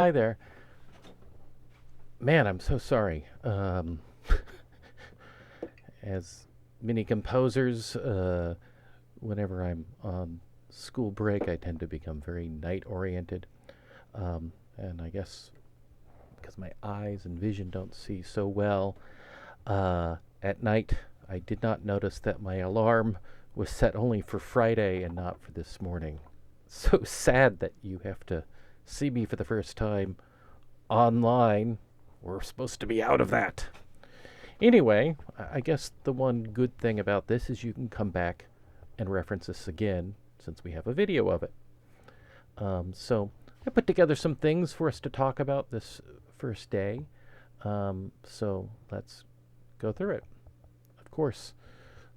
Hi there. Man, I'm so sorry. As many composers, whenever I'm on school break, I tend to become very night oriented. And I guess because my eyes and vision don't see so well at night, I did not notice that my alarm was set only for Friday and not for this morning. So sad that you have to see me for the first time online. We're supposed to be out of that. Anyway, I guess the one good thing about this is you can come back and reference this again since we have a video of it. So I put together some things for us to talk about this first day. So let's go through it. Of course,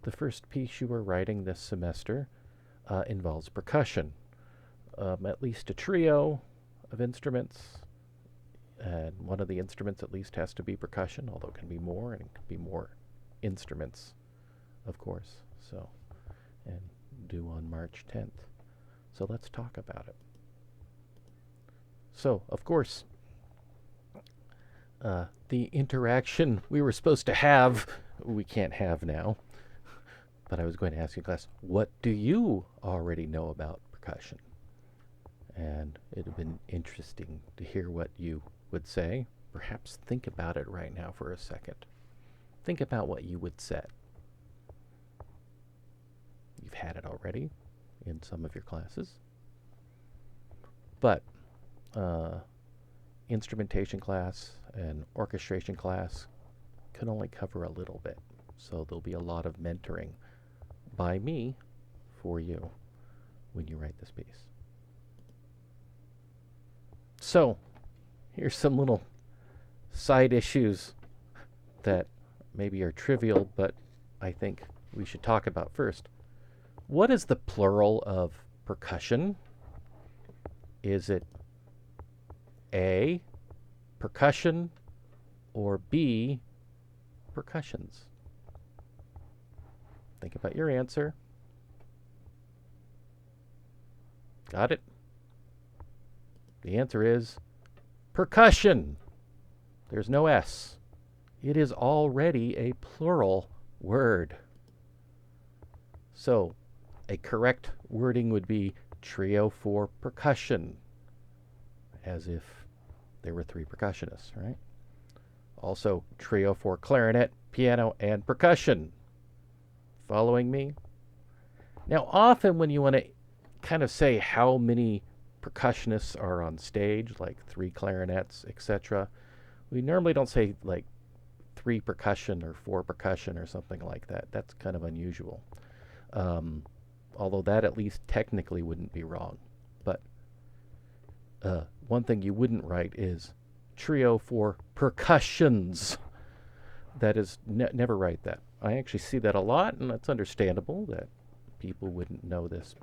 the first piece you are writing this semester involves percussion, at least a trio of instruments, and one of the instruments at least has to be percussion, although it can be more, and it can be more instruments, of course. So, and due on March 10th. So let's talk about it. So, of course, the interaction we were supposed to have, we can't have now. But I was going to ask you in class, what do you already know about percussion? And it would have been interesting to hear what you would say. Perhaps think about it right now for a second. Think about what you would say. You've had it already in some of your classes. But instrumentation class and orchestration class can only cover a little bit. So there'll be a lot of mentoring by me for you when you write this piece. So here's some little side issues that maybe are trivial, but I think we should talk about first. What is the plural of percussion? Is it A, percussion, or B, percussions? Think about your answer. Got it? The answer is percussion. There's no S. It is already a plural word. So, a correct wording would be trio for percussion, as if there were three percussionists, right? Also, trio for clarinet, piano, and percussion. Following me? Now, often when you want to kind of say how many percussionists are on stage, like 3 clarinets, etc., we normally don't say like 3 percussion or 4 percussion or something like that. That's kind of unusual. Although that at least technically wouldn't be wrong. But one thing you wouldn't write is trio for percussions. That is, never write that. I actually see that a lot, and it's understandable that people wouldn't know this,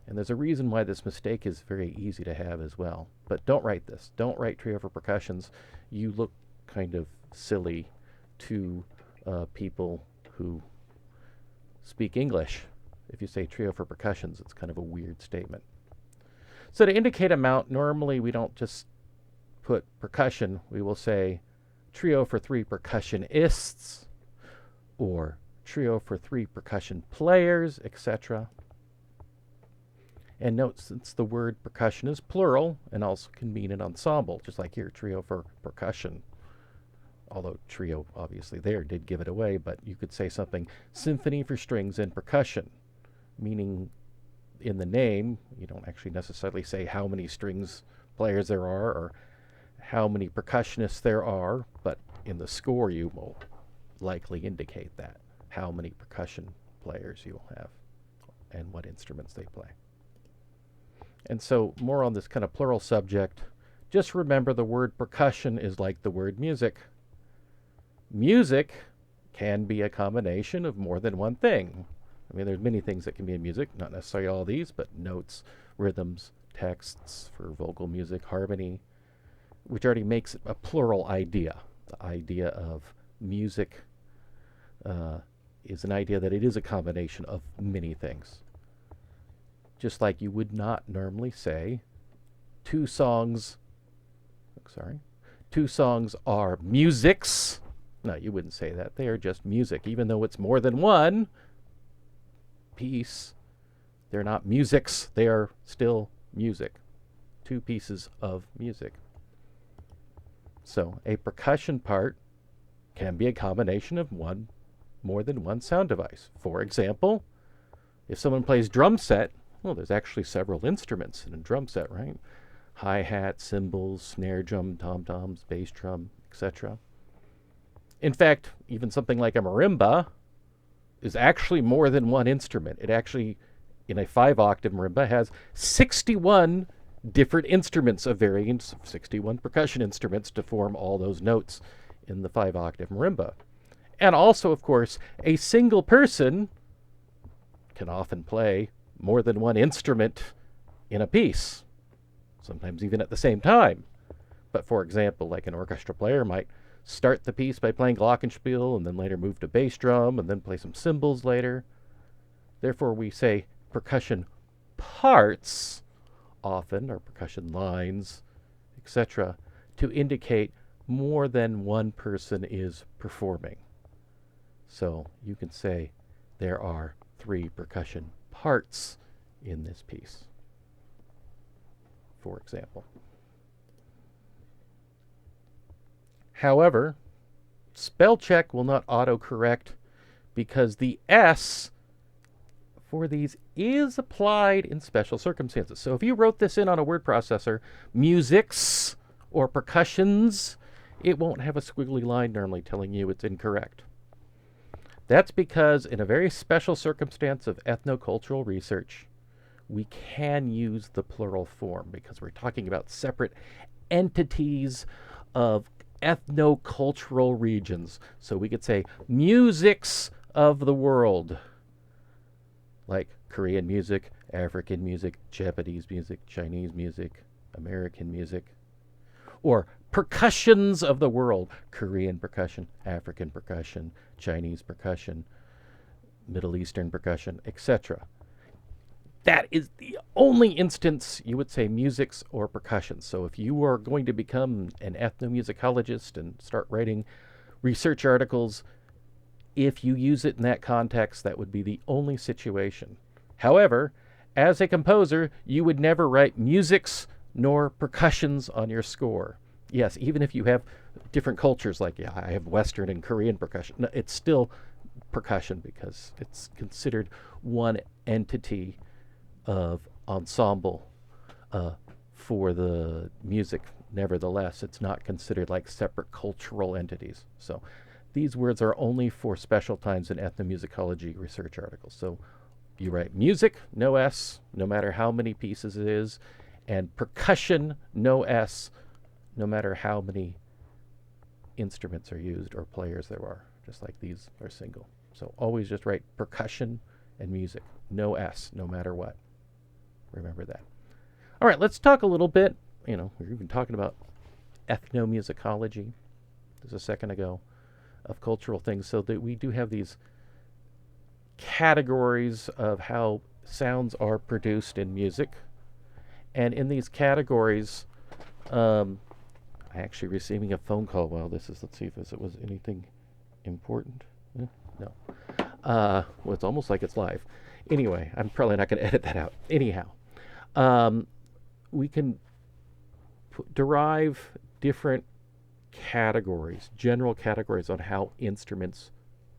and there's a reason why this mistake is very easy to have as well. But don't write this. Don't write trio for percussions. You look kind of silly to people who speak English. If you say trio for percussions, it's kind of a weird statement. So to indicate amount, normally we don't just put percussion. We will say trio for 3 percussionists, or trio for 3 percussion players, etc. And note, since the word percussion is plural and also can mean an ensemble, just like here, trio for percussion. Although trio, obviously, there did give it away, but you could say something, symphony for strings and percussion, meaning in the name, you don't actually necessarily say how many strings players there are or how many percussionists there are, but in the score you will likely indicate that, how many percussion players you will have and what instruments they play. And so more on this kind of plural subject, just remember the word percussion is like the word music. Music can be a combination of more than one thing. I mean, there's many things that can be in music, not necessarily all these, but notes, rhythms, texts for vocal music, harmony, which already makes it a plural idea. The idea of music is an idea that it is a combination of many things. Just like you would not normally say 2 songs sorry. Two songs are musics. No, you wouldn't say that. They are just music. Even though it's more than one piece, they're not musics. They are still music. Two pieces of music. So a percussion part can be a combination of more than one sound device. For example, if someone plays drum set, well, there's actually several instruments in a drum set, right? Hi-hat, cymbals, snare drum, tom-toms, bass drum, etc. In fact, even something like a marimba is actually more than one instrument. It actually, in a 5-octave marimba, has 61 different instruments of varying, 61 percussion instruments to form all those notes in the 5-octave marimba. And also, of course, a single person can often play more than one instrument in a piece, sometimes even at the same time. But for example, like an orchestra player might start the piece by playing glockenspiel and then later move to bass drum and then play some cymbals later. Therefore, we say percussion parts often, or percussion lines, etc., to indicate more than one person is performing. So you can say there are 3 percussion parts in this piece, for example. However, spell check will not autocorrect because the S for these is applied in special circumstances. So if you wrote this in on a word processor, musics or percussions, it won't have a squiggly line normally telling you it's incorrect. That's because in a very special circumstance of ethnocultural research, we can use the plural form because we're talking about separate entities of ethnocultural regions. So we could say musics of the world, like Korean music, African music, Japanese music, Chinese music, American music. Or percussions of the world, Korean percussion, African percussion, Chinese percussion, Middle Eastern percussion, etc. That is the only instance you would say musics or percussion. So if you are going to become an ethnomusicologist and start writing research articles, if you use it in that context, that would be the only situation. However, as a composer, you would never write musics nor percussions on your score. Yes, even if you have different cultures, like I have Western and Korean percussion, no, it's still percussion because it's considered one entity of ensemble for the music. Nevertheless, it's not considered like separate cultural entities. So these words are only for special times in ethnomusicology research articles. So you write music, no S, no matter how many pieces it is, and percussion, no S, no matter how many instruments are used or players there are, just like these are single. So always just write percussion and music, no S, no matter what. Remember that. All right, let's talk a little bit. We were even talking about ethnomusicology just a second ago, of cultural things, so that we do have these categories of how sounds are produced in music. And in these categories, I'm actually receiving a phone call while this is, let's see if it was anything important. No. Well, it's almost like it's live. Anyway, I'm probably not going to edit that out. Anyhow, we can derive different categories, general categories on how instruments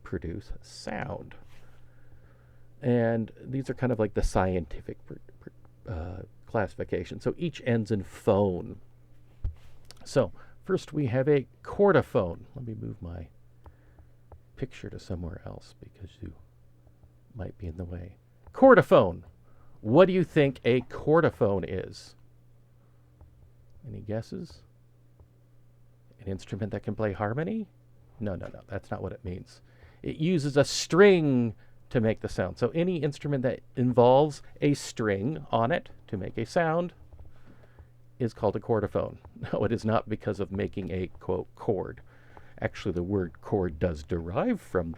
produce sound. And these are kind of like the scientific classification. So each ends in phone. So first we have a chordophone. Let me move my picture to somewhere else because you might be in the way. Chordophone. What do you think a chordophone is? Any guesses? An instrument that can play harmony? No, that's not what it means. It uses a string to make the sound. So any instrument that involves a string on it to make a sound is called a chordophone. No, it is not because of making a, quote, chord. Actually, the word chord does derive from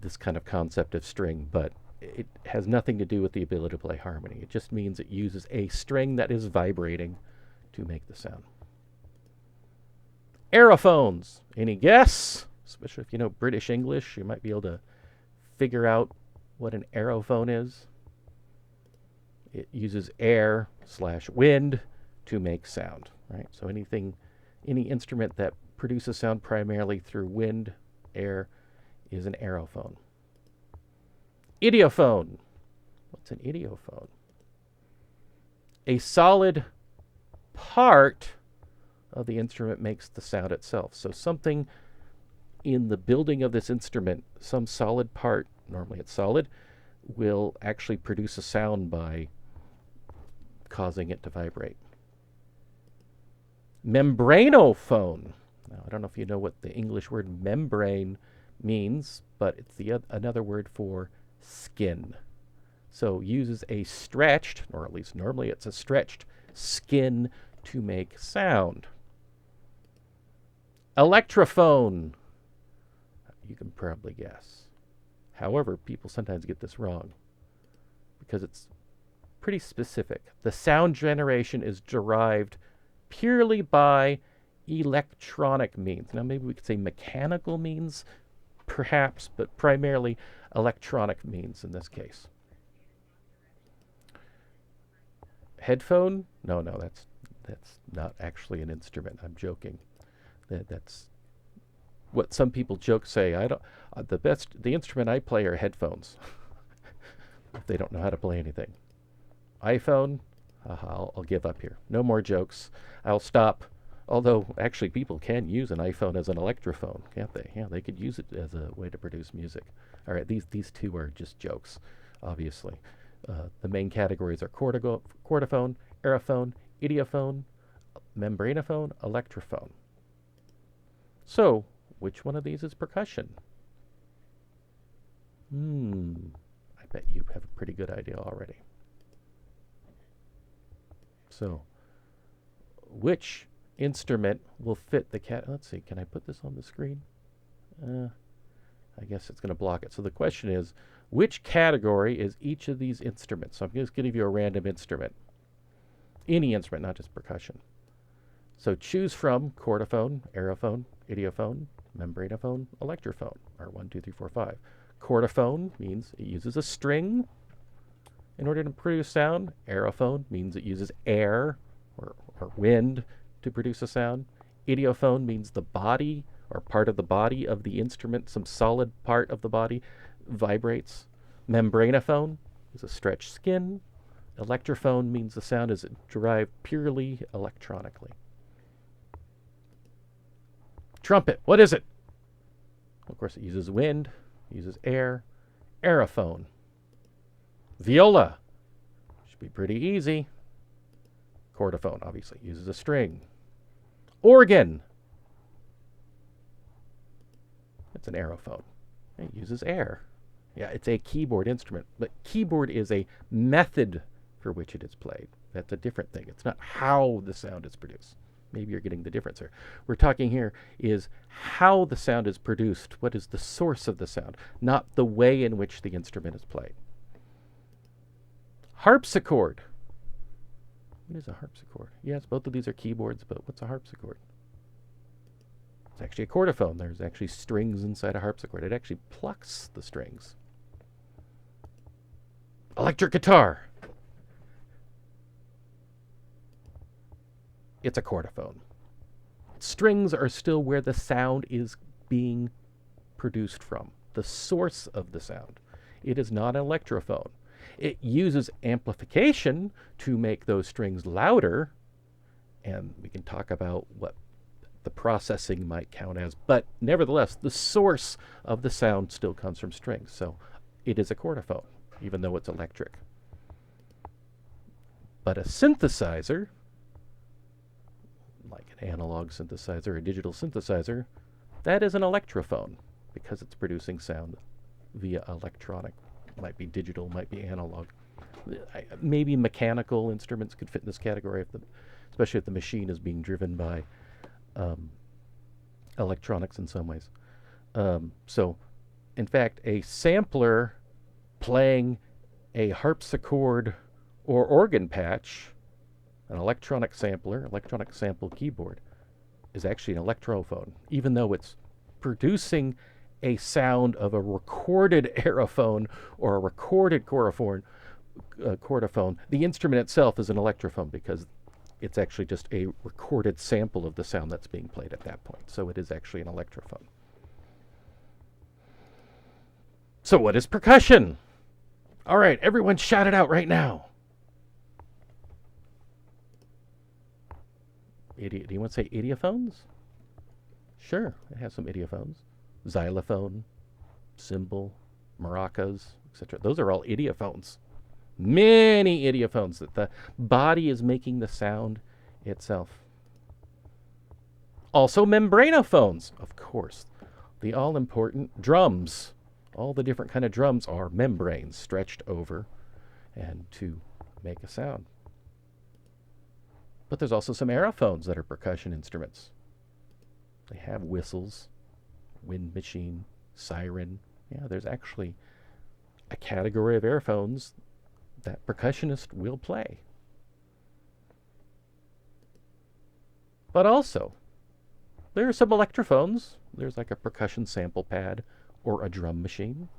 this kind of concept of string, but it has nothing to do with the ability to play harmony. It just means it uses a string that is vibrating to make the sound. Aerophones. Any guess? Especially if you know British English, you might be able to figure out what an aerophone is. It uses air/wind to make sound, right? So any instrument that produces sound primarily through wind, air, is an aerophone. Idiophone. What's an idiophone? A solid part of the instrument makes the sound itself. So something in the building of this instrument, some solid part, normally it's solid, will actually produce a sound by causing it to vibrate. Membranophone. Now, I don't know if you know what the English word membrane means, but it's another word for skin. So uses a stretched, or at least normally it's a stretched skin to make sound. Electrophone. You can probably guess. However, people sometimes get this wrong because it's pretty specific. The sound generation is derived purely by electronic means. Now, maybe we could say mechanical means, perhaps, but primarily electronic means in this case. Headphone? No, that's not actually an instrument. I'm joking. That's what some people say. I don't. The instrument I play are headphones. If they don't know how to play anything. iPhone. I'll give up here. No more jokes. I'll stop. Although actually, people can use an iPhone as an electrophone, can't they? Yeah, they could use it as a way to produce music. All right, these two are just jokes, obviously. The main categories are chordophone, aerophone, idiophone, membranophone, electrophone. So, which one of these is percussion? I bet you have a pretty good idea already. So, which instrument will fit the let's see, can I put this on the screen? I guess it's going to block it. So the question is, which category is each of these instruments? So I'm just going to give you a random instrument. Any instrument, not just percussion. So choose from chordophone, aerophone, idiophone, membranophone, electrophone, or 1, 2, 3, 4, 5. Chordophone means it uses a string in order to produce sound. Aerophone means it uses air or wind to produce a sound. Idiophone means the body or part of the body of the instrument, some solid part of the body vibrates. Membranophone is a stretched skin. Electrophone means the sound is derived purely electronically. Trumpet, what is it? Of course, it uses wind, uses air. Aerophone. Viola, should be pretty easy. Chordophone, obviously, uses a string. Organ. It's an aerophone. It uses air. Yeah, it's a keyboard instrument, but keyboard is a method for which it is played. That's a different thing. It's not how the sound is produced. Maybe you're getting the difference here. We're talking here is how the sound is produced. What is the source of the sound, not the way in which the instrument is played. Harpsichord. What is a harpsichord? Yes, both of these are keyboards, but what's a harpsichord? It's actually a chordophone. There's actually strings inside a harpsichord. It actually plucks the strings. Electric guitar. It's a chordophone. Strings are still where the sound is being produced from, the source of the sound. It is not an electrophone. It uses amplification to make those strings louder, and we can talk about what the processing might count as, but nevertheless, the source of the sound still comes from strings, so it is a chordophone, even though it's electric. But a synthesizer, like an analog synthesizer, a digital synthesizer, that is an electrophone because it's producing sound via electronic. Might be digital, might be analog. Maybe mechanical instruments could fit in this category, especially if the machine is being driven by electronics in some ways. So, in fact, a sampler playing a harpsichord or organ patch, an electronic sampler, electronic sample keyboard, is actually an electrophone, even though it's producing a sound of a recorded aerophone or a recorded chordophone. The instrument itself is an electrophone because it's actually just a recorded sample of the sound that's being played at that point. So it is actually an electrophone. So what is percussion? All right, everyone shout it out right now. Do you want to say idiophones? Sure, it has some idiophones. Xylophone, cymbal, maracas, etc. Those are all idiophones. Many idiophones that the body is making the sound itself. Also membranophones, of course. The all-important drums. All the different kind of drums are membranes stretched over and to make a sound. But there's also some aerophones that are percussion instruments. They have whistles, wind machine, siren. Yeah, there's actually a category of aerophones that percussionists will play. But also, there are some electrophones. There's like a percussion sample pad or a drum machine.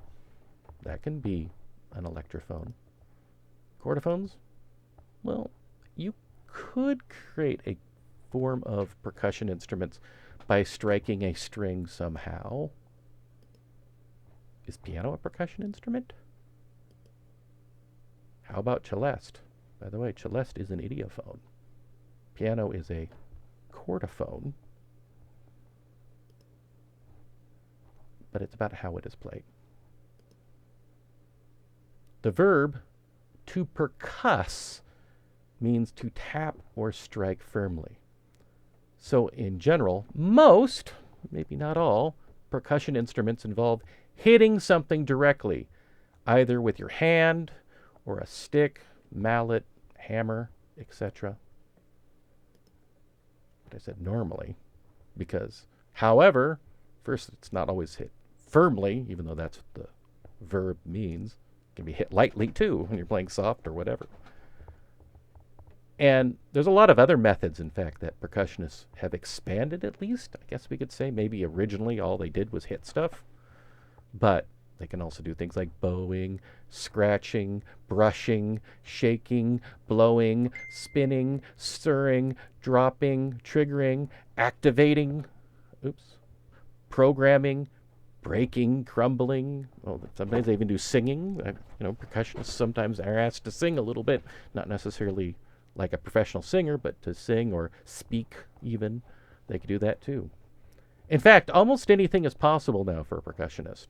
That can be an electrophone. Chordophones? Well, you could create a form of percussion instruments by striking a string somehow. Is piano a percussion instrument? How about celeste? By the way, celeste is an idiophone. Piano is a chordophone, but it's about how it is played. The verb to percuss means to tap or strike firmly. So in general, most, maybe not all, percussion instruments involve hitting something directly, either with your hand or a stick, mallet, hammer, etc. But I said normally, because, however, first, it's not always hit firmly, even though that's what the verb means. It can be hit lightly, too, when you're playing soft or whatever. And there's a lot of other methods, in fact, that percussionists have expanded, at least. I guess we could say maybe originally all they did was hit stuff. But they can also do things like bowing, scratching, brushing, shaking, blowing, spinning, stirring, dropping, triggering, activating, programming, breaking, crumbling. Well, sometimes they even do singing. Percussionists sometimes are asked to sing a little bit, not necessarily like a professional singer, but to sing or speak even. They could do that too. In fact, almost anything is possible now for a percussionist,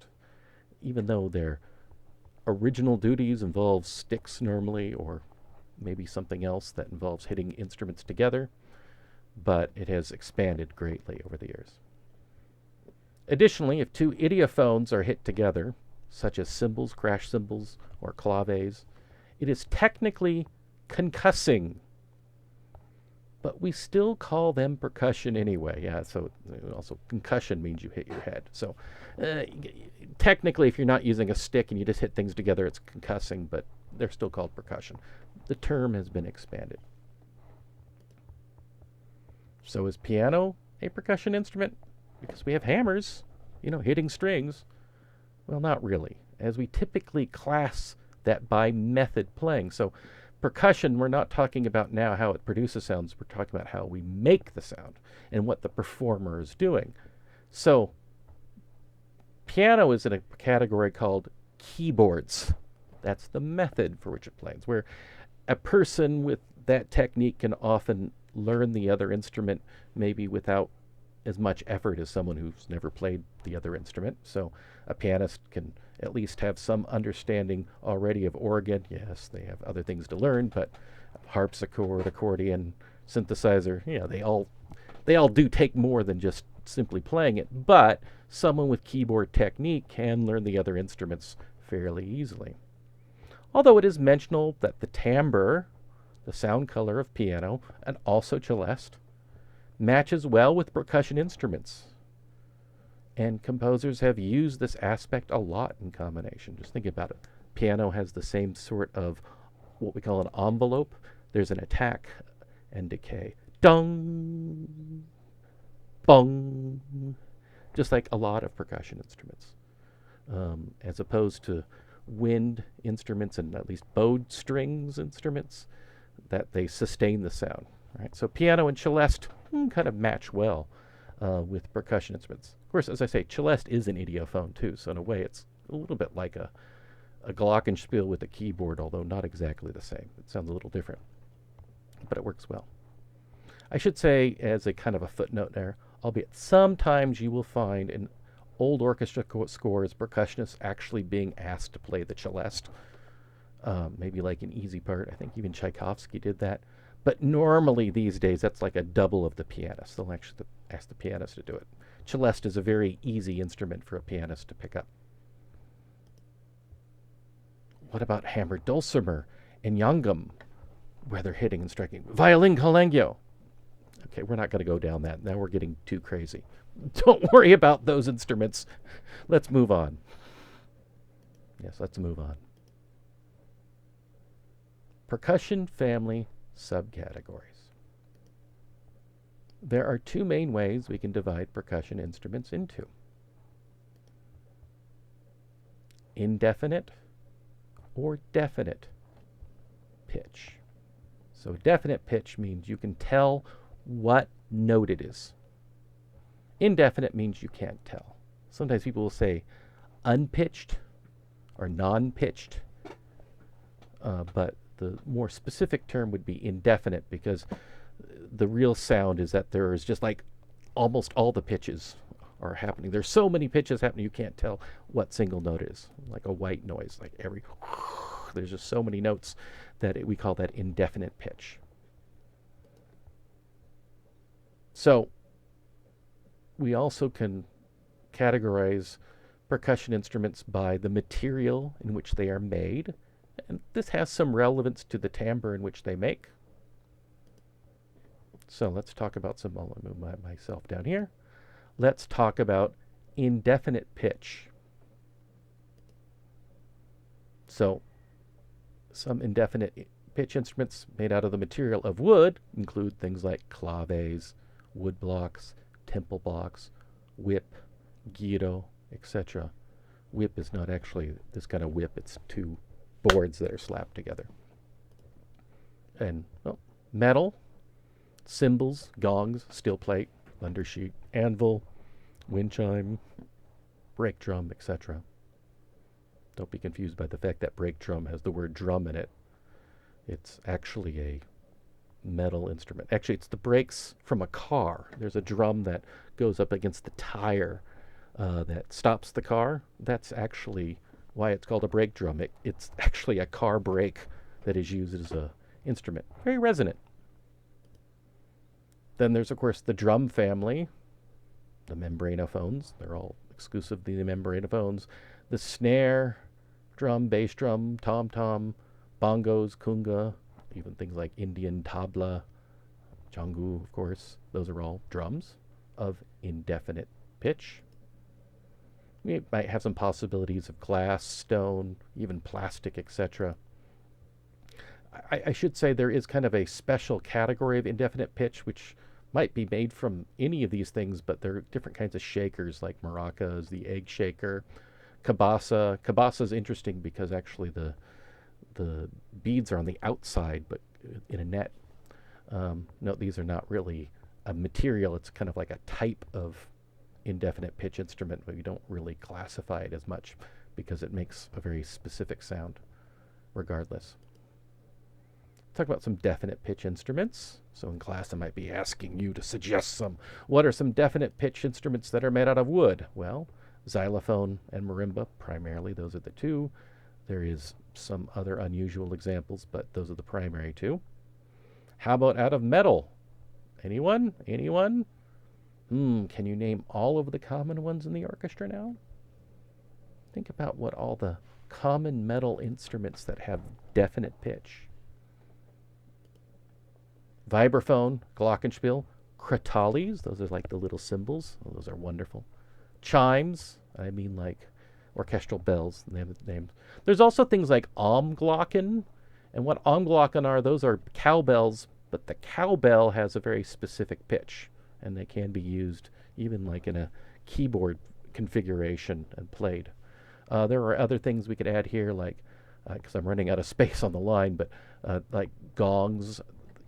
even though their original duties involve sticks normally, or maybe something else that involves hitting instruments together, but it has expanded greatly over the years. Additionally, if two idiophones are hit together, such as cymbals, crash cymbals, or claves, it is technically concussing, but we still call them percussion anyway. Yeah, so also concussion means you hit your head. So technically, if you're not using a stick and you just hit things together, it's concussing, but they're still called percussion. The term has been expanded. So is piano a percussion instrument? Because we have hammers, hitting strings. Well, not really, as we typically class that by method playing. So percussion, we're not talking about now how it produces sounds. We're talking about how we make the sound and what the performer is doing. So piano is in a category called keyboards. That's the method for which it plays, where a person with that technique can often learn the other instrument maybe without as much effort as someone who's never played the other instrument. So a pianist can at least have some understanding already of organ. Yes, they have other things to learn, but harpsichord, accordion, synthesizer, they all do take more than just simply playing it. But someone with keyboard technique can learn the other instruments fairly easily. Although it is mentionable that the timbre, the sound color of piano, and also celeste, matches well with percussion instruments. And composers have used this aspect a lot in combination. Just think about it. Piano has the same sort of what we call an envelope. There's an attack and decay. Dung! bong, just like a lot of percussion instruments, as opposed to wind instruments and at least bowed strings instruments that they sustain the sound. Right? So piano and celeste kind of match well with percussion instruments. Of course, as I say, celeste is an idiophone too, so in a way it's a little bit like a glockenspiel with a keyboard, although not exactly the same. It sounds a little different, but it works well. I should say, as a kind of a footnote there, albeit sometimes you will find in old orchestra scores percussionists actually being asked to play the celeste, maybe like an easy part. I think even Tchaikovsky did that. But normally these days, that's like a double of the pianist. They'll actually ask the pianist to do it. Celeste is a very easy instrument for a pianist to pick up. What about hammered dulcimer and yangam, where they're hitting and striking? Violin colengio. Okay, we're not going to go down that. Now we're getting too crazy. Don't worry about those instruments. Let's move on. Yes, let's move on. Percussion family subcategories. There are two main ways we can divide percussion instruments into: indefinite or definite pitch. So definite pitch means you can tell what note it is. Indefinite means you can't tell. Sometimes people will say unpitched or non-pitched, but the more specific term would be indefinite, because the real sound is that there is just like almost all the pitches are happening. There's so many pitches happening you can't tell what single note is, like a white noise, like every there's just so many notes that we call that indefinite pitch. So we also can categorize percussion instruments by the material in which they are made, and this has some relevance to the timbre in which they make. So let's talk about some, I'll move myself down here. Let's talk about indefinite pitch. So some indefinite pitch instruments made out of the material of wood include things like claves, wood blocks, temple blocks, whip, gyro, etc. Whip is not actually this kind of whip, it's two boards that are slapped together. And metal, cymbals, gongs, steel plate, thunder sheet, anvil, wind chime, brake drum, etc. Don't be confused by the fact that brake drum has the word drum in it. It's actually a metal instrument. Actually, it's the brakes from a car. There's a drum that goes up against the tire that stops the car. That's actually why it's called a brake drum. It's actually a car brake that is used as an instrument. Very resonant. Then there's, of course, the drum family, the membranophones. They're all exclusively the membranophones. The snare, drum, bass drum, tom-tom, bongos, kunga, even things like Indian tabla, jangu, of course. Those are all drums of indefinite pitch. We might have some possibilities of glass, stone, even plastic, etc. I should say there is kind of a special category of indefinite pitch which might be made from any of these things, but there are different kinds of shakers like maracas, the egg shaker, cabasa. Cabasa is interesting because actually the beads are on the outside, but in a net. No, these are not really a material. It's kind of like a type of indefinite pitch instrument, but we don't really classify it as much because it makes a very specific sound regardless. Talk about some definite pitch instruments. So in class I might be asking you to suggest some. What are some definite pitch instruments that are made out of wood? Well, xylophone and marimba, primarily, those are the two. There is some other unusual examples, but those are the primary two. How about out of metal? Anyone? Anyone? Can you name all of the common ones in the orchestra now? Think about what all the common metal instruments that have definite pitch. Vibraphone, glockenspiel, kratales, those are like the little cymbals. Oh, those are wonderful. Chimes, I mean like orchestral bells, names. There's also things like Omglocken, and what Omglocken are, those are cowbells, but the cowbell has a very specific pitch. and they can be used even like in a keyboard configuration and played. There are other things we could add here, like, because I'm running out of space on the line, but like gongs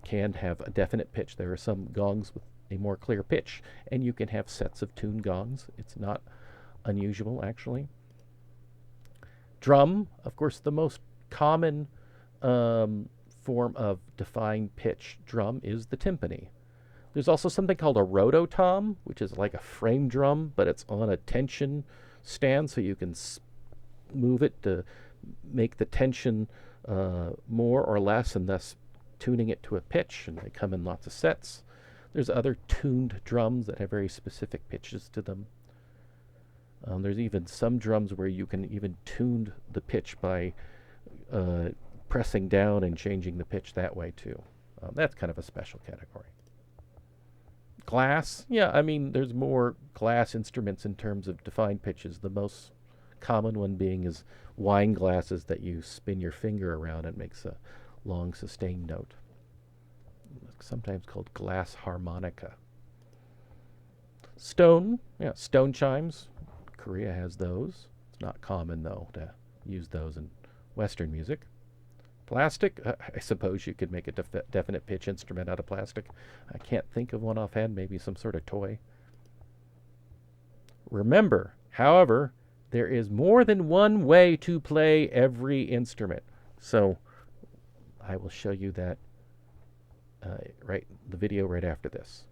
can have a definite pitch. There are some gongs with a more clear pitch, and you can have sets of tuned gongs. It's not unusual, actually. Drum, of course, the most common form of defined pitch drum is the timpani. There's also something called a rototom, which is like a frame drum, but it's on a tension stand, so you can move it to make the tension more or less, and thus tuning it to a pitch, and they come in lots of sets. There's other tuned drums that have very specific pitches to them. There's even some drums where you can even tune the pitch by pressing down and changing the pitch that way too. That's kind of a special category. Glass, yeah, I mean, there's more glass instruments in terms of defined pitches. The most common one being is wine glasses that you spin your finger around and makes a long sustained note. Sometimes called glass harmonica. Stone, yeah, stone chimes. Korea has those. It's not common, though, to use those in Western music. Plastic, I suppose you could make a definite pitch instrument out of plastic. I can't think of one offhand, maybe some sort of toy. Remember, however, there is more than one way to play every instrument. So I will show you that the video right after this.